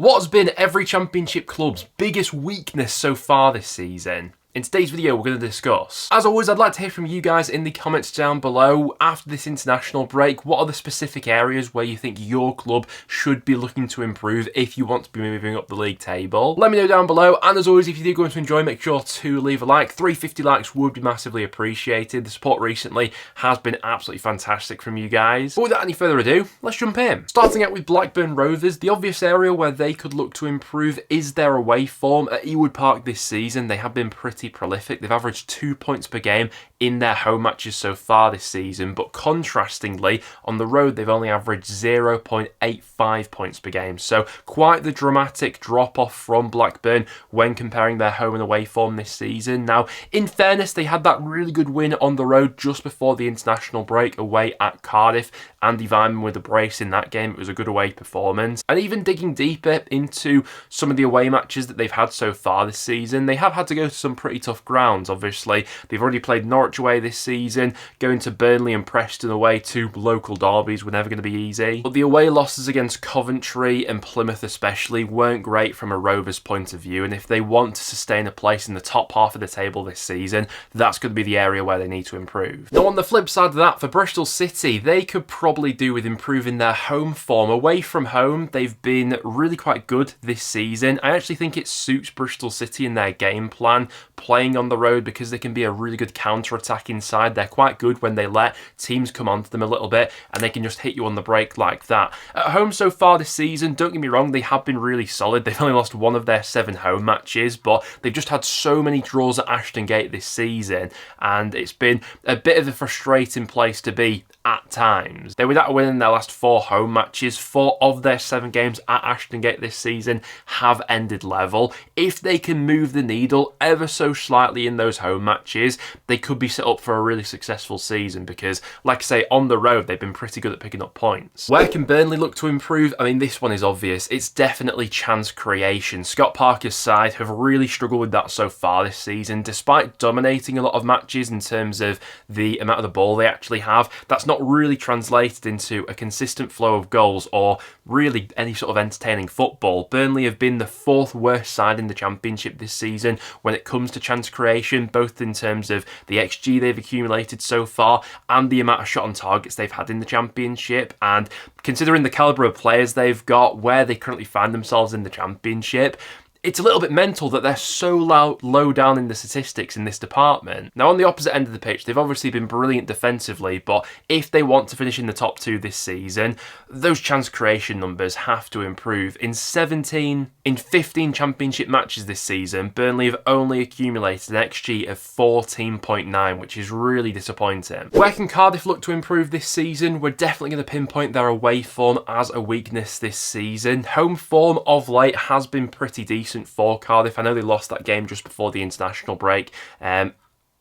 What's been every Championship club's biggest weakness so far this season? In today's video, we're going to discuss. As always, I'd like to hear from you guys in the comments down below. After this international break, what are the specific areas where you think your club should be looking to improve if you want to be moving up the league table? Let me know down below. And as always, if you do go to enjoy, make sure to leave a like. 350 likes would be massively appreciated. The support recently has been absolutely fantastic from you guys. But without any further ado, let's jump in. Starting out with Blackburn Rovers, the obvious area where they could look to improve is their away form. At Ewood Park this season, they have been pretty prolific. They've averaged 2 points per game in their home matches so far this season, but contrastingly, on the road they've only averaged 0.85 points per game. So quite the dramatic drop-off from Blackburn when comparing their home and away form this season. Now, in fairness, they had that really good win on the road just before the international break away at Cardiff. Andy Vyman with a brace in that game. It was a good away performance. And even digging deeper into some of the away matches that they've had so far this season, they have had to go to some pretty tough grounds. Obviously, they've already played Norwich away this season. Going to Burnley and Preston away, two local derbies, were never going to be easy. But the away losses against Coventry and Plymouth especially weren't great from a Rovers point of view, and if they want to sustain a place in the top half of the table this season, that's going to be the area where they need to improve. Now, on the flip side of that, for Bristol City, they could probably do with improving their home form. Away from home, they've been really quite good this season. I actually think it suits Bristol City in their game plan, playing on the road, because they can be a really good counter-attack inside. They're quite good when they let teams come onto them a little bit, and they can just hit you on the break like that. At home so far this season, don't get me wrong, they have been really solid. They've only lost one of their 7 home matches, but they've just had so many draws at Ashton Gate this season, and it's been a bit of a frustrating place to be at times. They were without a win in their last 4 home matches. 4 of their 7 games at Ashton Gate this season have ended level. If they can move the needle ever so slightly in those home matches, they could be set up for a really successful season because, like I say, on the road, they've been pretty good at picking up points. Where can Burnley look to improve? I mean, this one is obvious. It's definitely chance creation. Scott Parker's side have really struggled with that so far this season, despite dominating a lot of matches in terms of the amount of the ball they actually have. That's not really translated into a consistent flow of goals or really any sort of entertaining football. Burnley have been the 4th worst side in the Championship this season when it comes to chance creation, both in terms of the XG they've accumulated so far and the amount of shot on targets they've had in the Championship. And considering the calibre of players they've got, where they currently find themselves in the Championship, it's a little bit mental that they're so low down in the statistics in this department. Now, on the opposite end of the pitch, they've obviously been brilliant defensively, but if they want to finish in the top 2 this season, those chance creation numbers have to improve. In 15 Championship matches this season, Burnley have only accumulated an XG of 14.9, which is really disappointing. Where can Cardiff look to improve this season? We're definitely going to pinpoint their away form as a weakness this season. Home form of late has been pretty decent for Cardiff. I know they lost that game just before the international break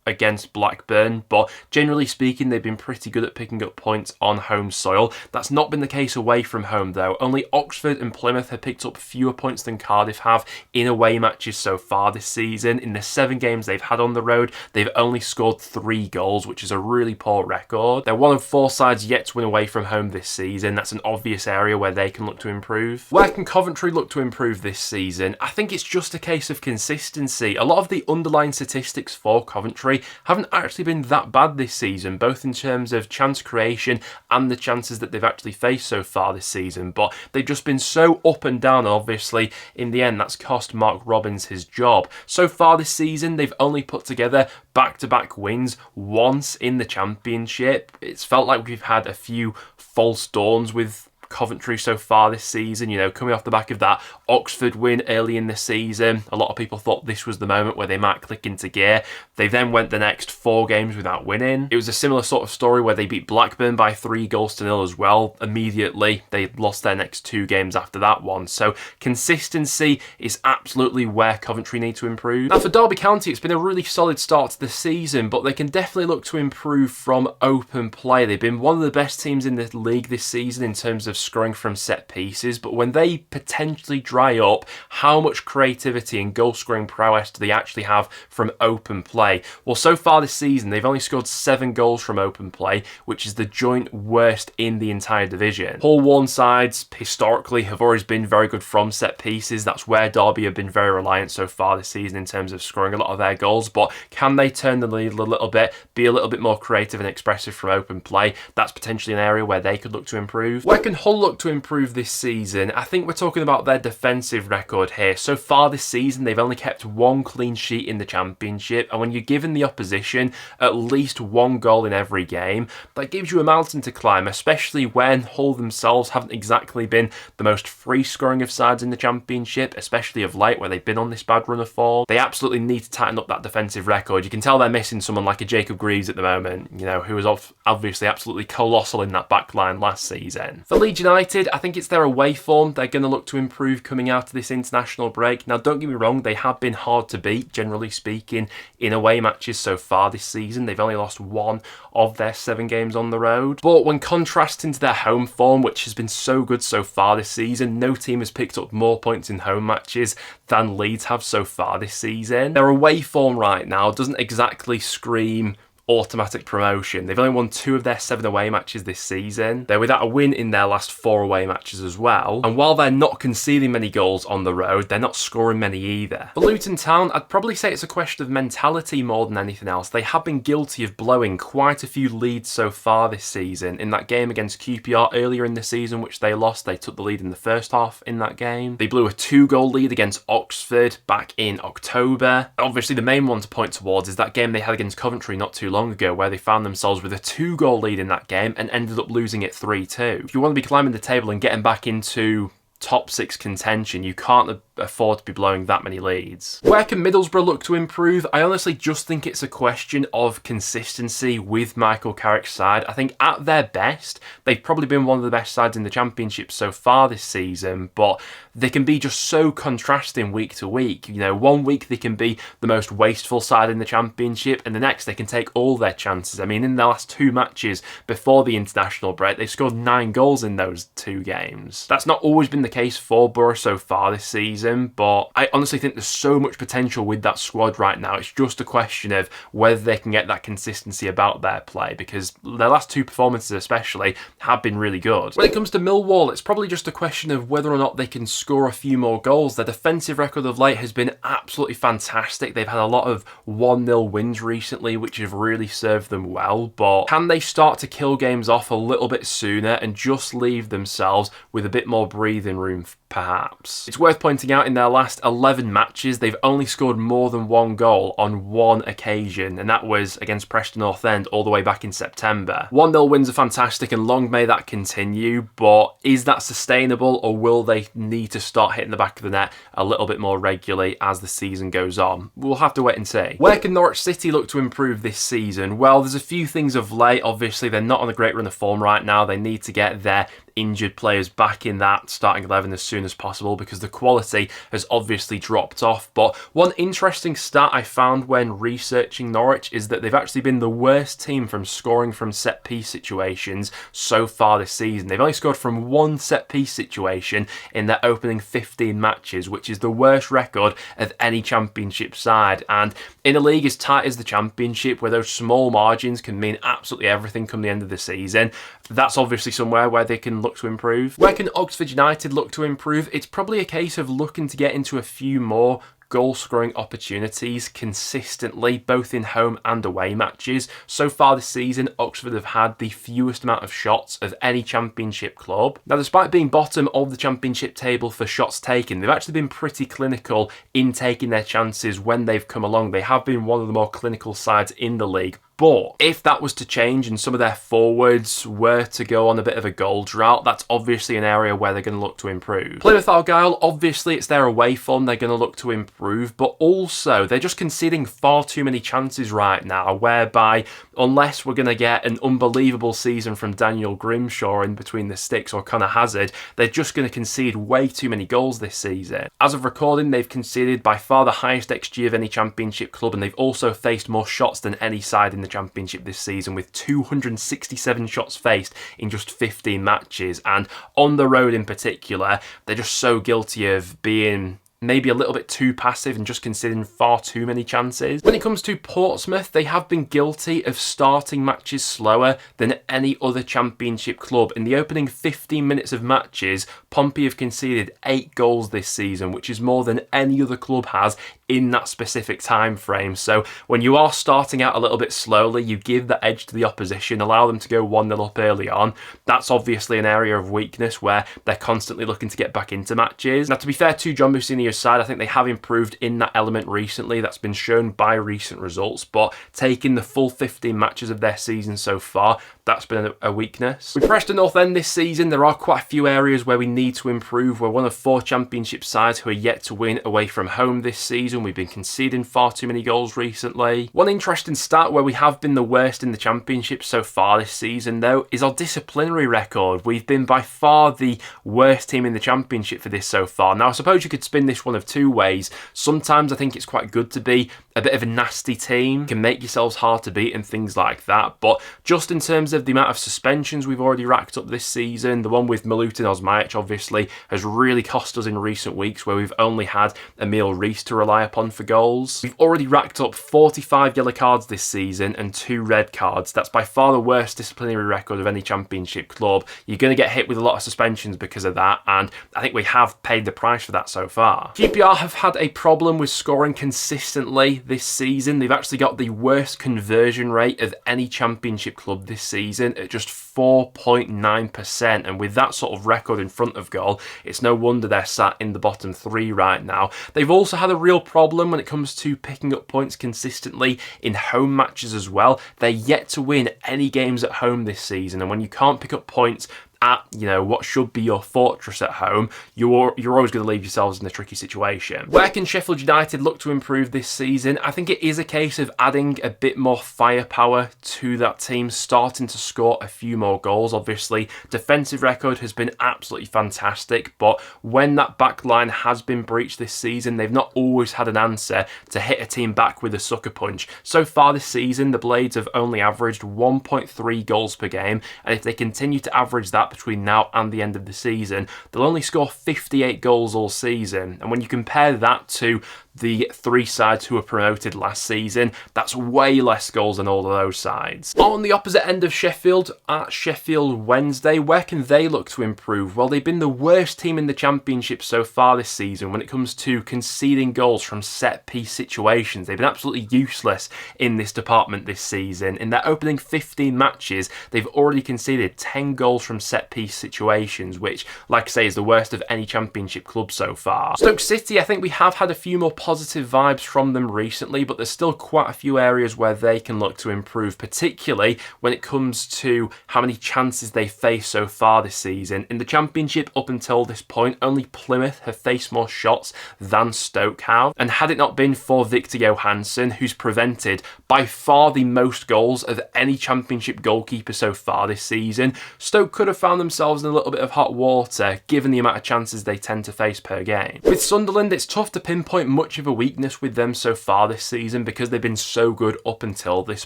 against Blackburn, but generally speaking, they've been pretty good at picking up points on home soil. That's not been the case away from home, though. Only Oxford and Plymouth have picked up fewer points than Cardiff have in away matches so far this season. In the 7 games they've had on the road, they've only scored 3 goals, which is a really poor record. They're one of 4 sides yet to win away from home this season. That's an obvious area where they can look to improve. Where can Coventry look to improve this season? I think it's just a case of consistency. A lot of the underlying statistics for Coventry haven't actually been that bad this season, both in terms of chance creation and the chances that they've actually faced so far this season, but they've just been so up and down, and obviously in the end that's cost Mark Robins his job. So far this season, they've only put together back-to-back wins once in the Championship. It's felt like we've had a few false dawns with Coventry so far this season, you know, coming off the back of that Oxford win early in the season. A lot of people thought this was the moment where they might click into gear. They then went the next 4 games without winning. It was a similar sort of story where they beat Blackburn by 3-0 as well. Immediately, they lost their next 2 games after that one. So consistency is absolutely where Coventry need to improve. Now, for Derby County, it's been a really solid start to the season, but they can definitely look to improve from open play. They've been one of the best teams in the league this season in terms of of scoring from set pieces, but when they potentially dry up, how much creativity and goal scoring prowess do they actually have from open play? Well, so far this season, they've only scored 7 goals from open play, which is the joint worst in the entire division. Paul Warne sides, historically, have always been very good from set pieces. That's where Derby have been very reliant so far this season in terms of scoring a lot of their goals, but can they turn the lead a little bit, be a little bit more creative and expressive from open play? That's potentially an area where they could look to improve. Where can Hull look to improve this season? I think we're talking about their defensive record here. So far this season, they've only kept 1 clean sheet in the Championship, and when you're given the opposition at least 1 goal in every game, that gives you a mountain to climb, especially when Hull themselves haven't exactly been the most free-scoring of sides in the Championship, especially of late where they've been on this bad run of form. They absolutely need to tighten up that defensive record. You can tell they're missing someone like a Jacob Greaves at the moment, you know, who was obviously absolutely colossal in that back line last season. For Leeds United, I think it's their away form they're going to look to improve coming out of this international break. Now, don't get me wrong, they have been hard to beat, generally speaking, in away matches so far this season. They've only lost 1 of their 7 games on the road. But when contrasting to their home form, which has been so good so far this season, no team has picked up more points in home matches than Leeds have so far this season. Their away form right now doesn't exactly scream automatic promotion. They've only won 2 of their 7 away matches this season. They're without a win in their last 4 away matches as well. And while they're not conceding many goals on the road, they're not scoring many either. For Luton Town, I'd probably say it's a question of mentality more than anything else. They have been guilty of blowing quite a few leads so far this season. In that game against QPR earlier in the season, which they lost, they took the lead in the first half in that game. They blew a 2-goal lead against Oxford back in October. Obviously, the main one to point towards is that game they had against Coventry not too long ago, where they found themselves with a 2-goal lead in that game and ended up losing it 3-2. If you want to be climbing the table and getting back into top 6 contention, you can't afford to be blowing that many leads. Where can Middlesbrough look to improve? I honestly just think it's a question of consistency with Michael Carrick's side. I think at their best, they've probably been one of the best sides in the Championship so far this season, but they can be just so contrasting week to week. You know, one week they can be the most wasteful side in the Championship, and the next they can take all their chances. I mean, in their last 2 matches before the international break, they've scored 9 goals in those 2 games. That's not always been the case for Borough so far this season, but I honestly think there's so much potential with that squad right now. It's just a question of whether they can get that consistency about their play, because their last 2 performances especially have been really good. When it comes to Millwall, it's probably just a question of whether or not they can score a few more goals. Their defensive record of late has been absolutely fantastic. They've had a lot of 1-0 wins recently, which have really served them well, but can they start to kill games off a little bit sooner and just leave themselves with a bit more breathing room, perhaps? It's worth pointing out in their last 11 matches, they've only scored more than 1 goal on 1 occasion, and that was against Preston North End all the way back in September. 1-0 wins are fantastic, and long may that continue, but is that sustainable, or will they need to start hitting the back of the net a little bit more regularly as the season goes on? We'll have to wait and see. Where can Norwich City look to improve this season? Well, there's a few things of late. Obviously, they're not on a great run of form right now. They need to get their injured players back in that starting 11 as soon as possible, because the quality has obviously dropped off. But one interesting stat I found when researching Norwich is that they've actually been the worst team from scoring from set-piece situations so far this season. They've only scored from 1 set-piece situation in their opening 15 matches, which is the worst record of any Championship side. And in a league as tight as the Championship, where those small margins can mean absolutely everything come the end of the season, that's obviously somewhere where they can look to improve. Where can Oxford United look to improve? It's probably a case of looking to get into a few more goal-scoring opportunities consistently, both in home and away matches. So far this season, Oxford have had the fewest amount of shots of any Championship club. Now, despite being bottom of the Championship table for shots taken, they've actually been pretty clinical in taking their chances when they've come along. They have been one of the more clinical sides in the league. But if that was to change and some of their forwards were to go on a bit of a goal drought, that's obviously an area where they're going to look to improve. Plymouth Argyle, obviously it's their away form they're going to look to improve, but also they're just conceding far too many chances right now, whereby unless we're going to get an unbelievable season from Daniel Grimshaw in between the sticks or Connor Hazard, they're just going to concede way too many goals this season. As of recording, they've conceded by far the highest XG of any Championship club, and they've also faced more shots than any side in the the Championship this season with 267 shots faced in just 15 matches, and on the road in particular, they're just so guilty of being maybe a little bit too passive and just conceding far too many chances. When it comes to Portsmouth, they have been guilty of starting matches slower than any other Championship club. In the opening 15 minutes of matches, Pompey have conceded 8 goals this season, which is more than any other club has in that specific time frame. So when you are starting out a little bit slowly, you give the edge to the opposition, allow them to go 1-0 up early on. That's obviously an area of weakness where they're constantly looking to get back into matches. Now, to be fair to John Busini's side, I think they have improved in that element recently. That's been shown by recent results, but taking the full 15 matches of their season so far, that's been a weakness. With Preston North End this season, there are quite a few areas where we need to improve. We're one of 4 Championship sides who are yet to win away from home this season. We've been conceding far too many goals recently. One interesting stat where we have been the worst in the Championship so far this season, though, is our disciplinary record. We've been by far the worst team in the Championship for this so far. Now, I suppose you could spin this one of 2 ways. Sometimes I think it's quite good to be a bit of a nasty team, can make yourselves hard to beat and things like that, but just in terms of the amount of suspensions we've already racked up this season, the one with Milutin Osmajic obviously has really cost us in recent weeks, where we've only had Emil Rees to rely upon for goals. We've already racked up 45 yellow cards this season and 2 red cards. That's by far the worst disciplinary record of any Championship club. You're going to get hit with a lot of suspensions because of that, and I think we have paid the price for that so far. QPR have had a problem with scoring consistently this season. They've actually got the worst conversion rate of any Championship club this season at just 4.9%, and with that sort of record in front of goal, it's no wonder they're sat in the bottom 3 right now. They've also had a real problem when it comes to picking up points consistently in home matches as well. They're yet to win any games at home this season, and when you can't pick up points at, what should be your fortress at home, you're always going to leave yourselves in a tricky situation. Where can Sheffield United look to improve this season? I think it is a case of adding a bit more firepower to that team, starting to score a few more goals. Obviously, defensive record has been absolutely fantastic, but when that back line has been breached this season, they've not always had an answer to hit a team back with a sucker punch. So far this season, the Blades have only averaged 1.3 goals per game, and if they continue to average that between now and the end of the season, they'll only score 58 goals all season. And when you compare that to the 3 sides who were promoted last season, that's way less goals than all of those sides. On the opposite end of Sheffield, at Sheffield Wednesday, where can they look to improve? Well, they've been the worst team in the Championship so far this season when it comes to conceding goals from set-piece situations. They've been absolutely useless in this department this season. In their opening 15 matches, they've already conceded 10 goals from set-piece situations, which, like I say, is the worst of any Championship club so far. Stoke City, I think we have had a few more positive vibes from them recently, but there's still quite a few areas where they can look to improve, particularly when it comes to how many chances they face so far this season. In the Championship, up until this point, only Plymouth have faced more shots than Stoke have, and had it not been for Victor Johansson, who's prevented by far the most goals of any Championship goalkeeper so far this season, Stoke could have found themselves in a little bit of hot water, given the amount of chances they tend to face per game. With Sunderland, it's tough to pinpoint much of a weakness with them so far this season because they've been so good up until this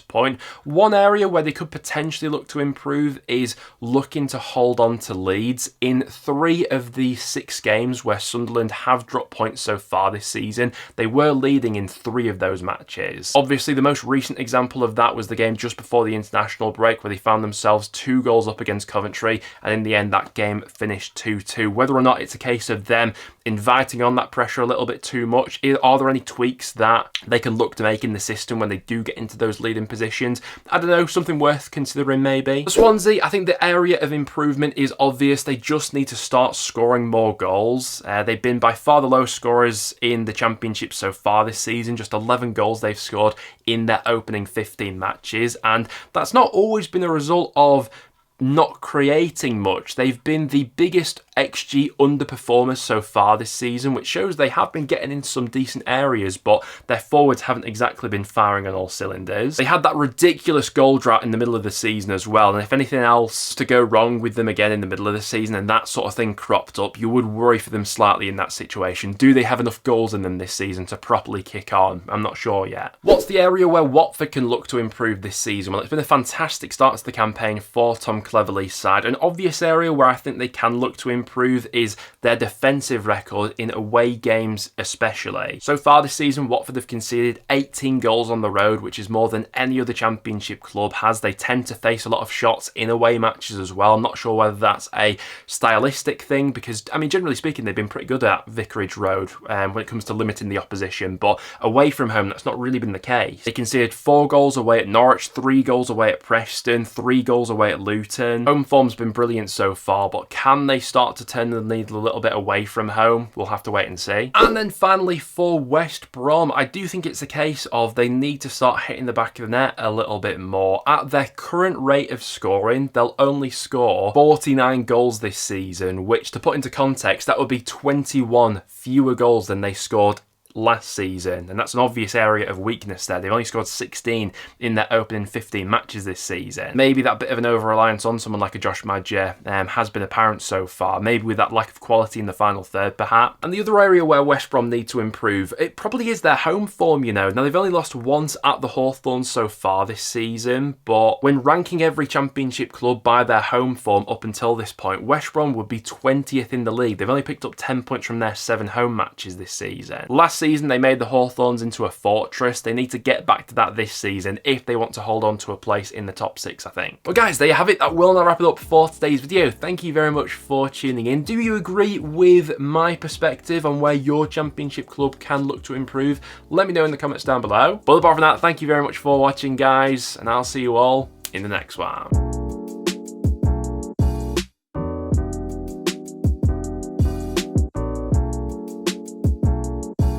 point. One area where they could potentially look to improve is looking to hold on to leads. In 3 of the 6 games where Sunderland have dropped points so far this season, they were leading in 3 of those matches. Obviously, the most recent example of that was the game just before the international break, where they found themselves 2 goals up against Coventry, and in the end that game finished 2-2. Whether or not it's a case of them inviting on that pressure a little bit too much, are there any tweaks that they can look to make in the system when they do get into those leading positions? I don't know, something worth considering maybe. For Swansea, I think the area of improvement is obvious. They just need to start scoring more goals. They've been by far the lowest scorers in the Championship so far this season. Just 11 goals they've scored in their opening 15 matches, and that's not always been a result of not creating much. They've been the biggest XG underperformers so far this season, which shows they have been getting into some decent areas, but their forwards haven't exactly been firing on all cylinders. They had that ridiculous goal drought in the middle of the season as well, and if anything else to go wrong with them again in the middle of the season and that sort of thing cropped up, you would worry for them slightly in that situation. Do they have enough goals in them this season to properly kick on? I'm not sure yet. What's the area where Watford can look to improve this season? Well, it's been a fantastic start to the campaign for Tom Cleverley's side. An obvious area where I think they can look to improve is their defensive record in away games especially. So far this season, Watford have conceded 18 goals on the road, which is more than any other Championship club has. They tend to face a lot of shots in away matches as well. I'm not sure whether that's a stylistic thing because, I mean, generally speaking, they've been pretty good at Vicarage Road when it comes to limiting the opposition, but away from home, that's not really been the case. They conceded 4 goals away at Norwich, 3 goals away at Preston, 3 goals away at Luton. Home form's been brilliant so far, but can they start to turn the needle a little bit away from home? We'll have to wait and see. And then finally for West Brom, I do think it's a case of they need to start hitting the back of the net a little bit more. At their current rate of scoring, they'll only score 49 goals this season, which, to put into context, that would be 21 fewer goals than they scored last season, and that's an obvious area of weakness there. They've only scored 16 in their opening 15 matches this season. Maybe that bit of an over-reliance on someone like a Josh Maja has been apparent so far, maybe with that lack of quality in the final third perhaps. And the other area where West Brom need to improve, it probably is their home form, you know. Now, they've only lost once at the Hawthorns so far this season, but when ranking every Championship club by their home form up until this point, West Brom would be 20th in the league. They've only picked up 10 points from their 7 home matches this season. Last season, they made the Hawthorns into a fortress. They need to get back to that this season if they want to hold on to a place in the top 6, I think. But guys, there you have it. That will now wrap it up for today's video. Thank you very much for tuning in. Do you agree with my perspective on where your Championship club can look to improve? Let me know in the comments down below. But apart from that, thank you very much for watching, guys, and I'll see you all in the next one.